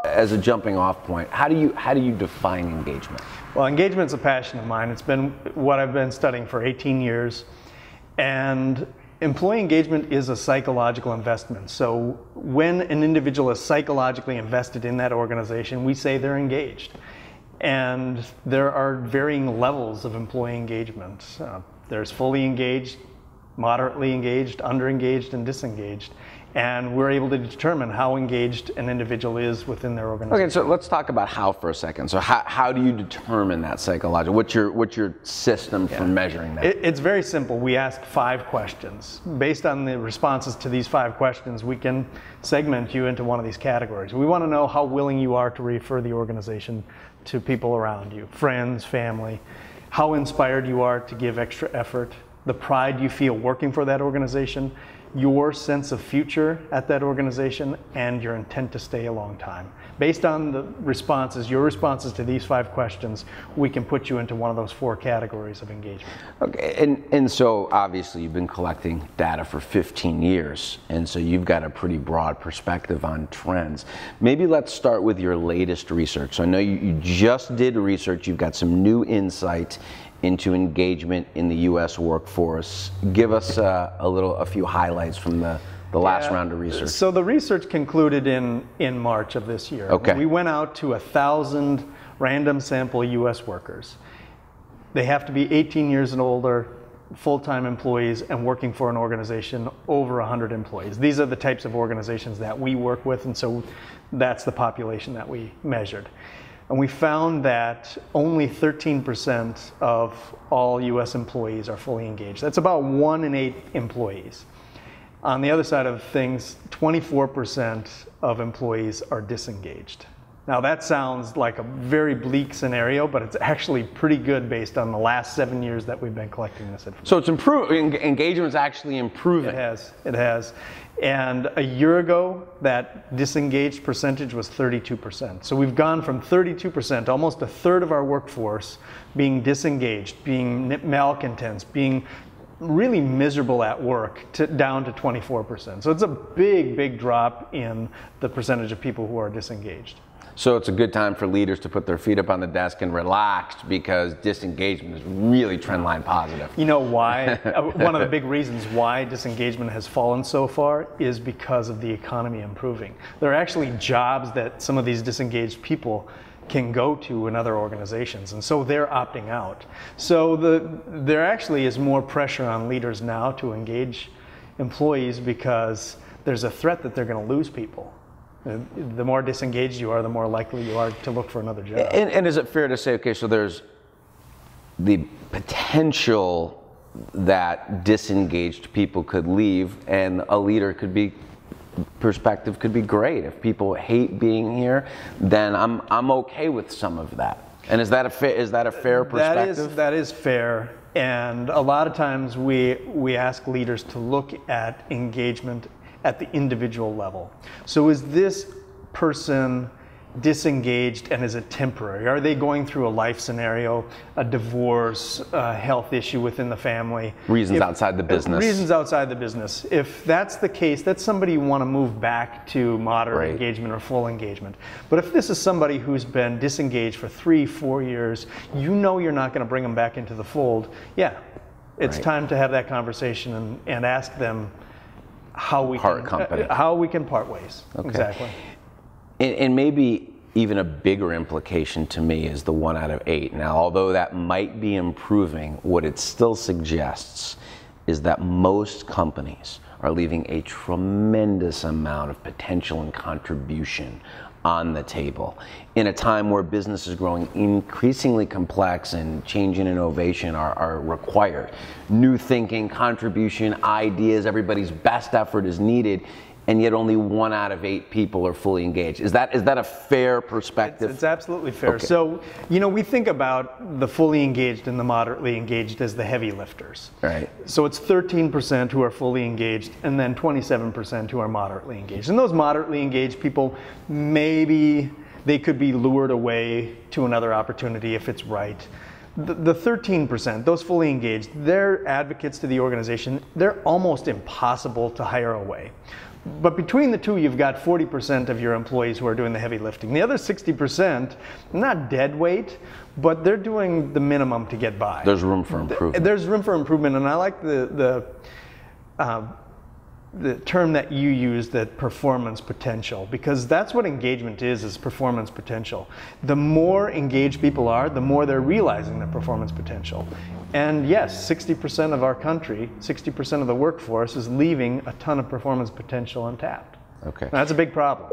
as a jumping off point, how do you define engagement? Well, engagement's a passion of mine. It's been what I've been studying for 18 years. And employee engagement is a psychological investment. So when an individual is psychologically invested in that organization, we say they're engaged. And there are varying levels of employee engagement. There's fully engaged, moderately engaged, underengaged, and disengaged. And we're able to determine how engaged an individual is within their organization. Okay, so let's talk about how for a second. So how do you determine that psychological? What's your system for measuring that? It's very simple. We ask 5 questions. Based on the responses to these 5 questions, we can segment you into one of these categories. We want to know how willing you are to refer the organization to people around you, friends, family, how inspired you are to give extra effort, the pride you feel working for that organization, your sense of future at that organization, and your intent to stay a long time. Based on the responses, your responses to these 5 questions, we can put you into one of those 4 categories of engagement. Okay, and so obviously you've been collecting data for 15 years, and so you've got a pretty broad perspective on trends. Maybe let's start with your latest research. So I know you just did research, you've got some new insight into engagement in the U.S. workforce. Give us a few highlights from the last round of research. So the research concluded in March of this year. Okay. We went out to 1,000 random sample U.S. workers. They have to be 18 years and older, full-time employees, and working for an organization over 100 employees. These are the types of organizations that we work with, and so that's the population that we measured. And we found that only 13% of all U.S. employees are fully engaged. That's about 1 in 8 employees. On the other side of things, 24% of employees are disengaged. Now that sounds like a very bleak scenario, but it's actually pretty good based on the last 7 years that we've been collecting this information. So it's improving, engagement's actually improving. It has. And a year ago, that disengaged percentage was 32%. So we've gone from 32%, almost a third of our workforce, being disengaged, being malcontents, being really miserable at work, down to 24%. So it's a big, big drop in the percentage of people who are disengaged. So it's a good time for leaders to put their feet up on the desk and relax, because disengagement is really trendline positive. You know why? One of the big reasons why disengagement has fallen so far is because of the economy improving. There are actually jobs that some of these disengaged people can go to in other organizations, and so they're opting out. So there actually is more pressure on leaders now to engage employees because there's a threat that they're going to lose people. The more disengaged you are, the more likely you are to look for another job. And is it fair to say, okay, so there's the potential that disengaged people could leave, and a leader perspective could be great. If people hate being here, then I'm okay with some of that. And is that a fair perspective? That is fair. And a lot of times we ask leaders to look at engagement at the individual level. So is this person disengaged, and is it temporary? Are they going through a life scenario, a divorce, a health issue within the family? Reasons outside the business. Reasons outside the business. If that's the case, that's somebody you want to move back to moderate engagement or full engagement. But if this is somebody who's been disengaged for 3-4 years, you know you're not going to bring them back into the fold. Yeah, it's time to have that conversation and ask them how we can part ways. Okay. Exactly. And maybe even a bigger implication to me is the 1 out of 8. Now, although that might be improving, what it still suggests is that most companies are leaving a tremendous amount of potential and contribution on the table in a time where business is growing increasingly complex and change and innovation are required. New thinking, contribution, ideas, everybody's best effort is needed, and yet only 1 out of 8 people are fully engaged. Is that a fair perspective? It's absolutely fair. Okay. So, you know, we think about the fully engaged and the moderately engaged as the heavy lifters. Right. So it's 13% who are fully engaged, and then 27% who are moderately engaged. And those moderately engaged people, maybe they could be lured away to another opportunity if it's right. The 13%, those fully engaged, they're advocates to the organization. They're almost impossible to hire away. But between the two, you've got 40% of your employees who are doing the heavy lifting. The other 60%, not dead weight, but they're doing the minimum to get by. There's room for improvement. There's room for improvement, and I like the term that you use, that performance potential, because that's what engagement is performance potential. The more engaged people are, the more they're realizing their performance potential. And yes, 60% of our country, 60% of the workforce is leaving a ton of performance potential untapped. Okay. Now, that's a big problem.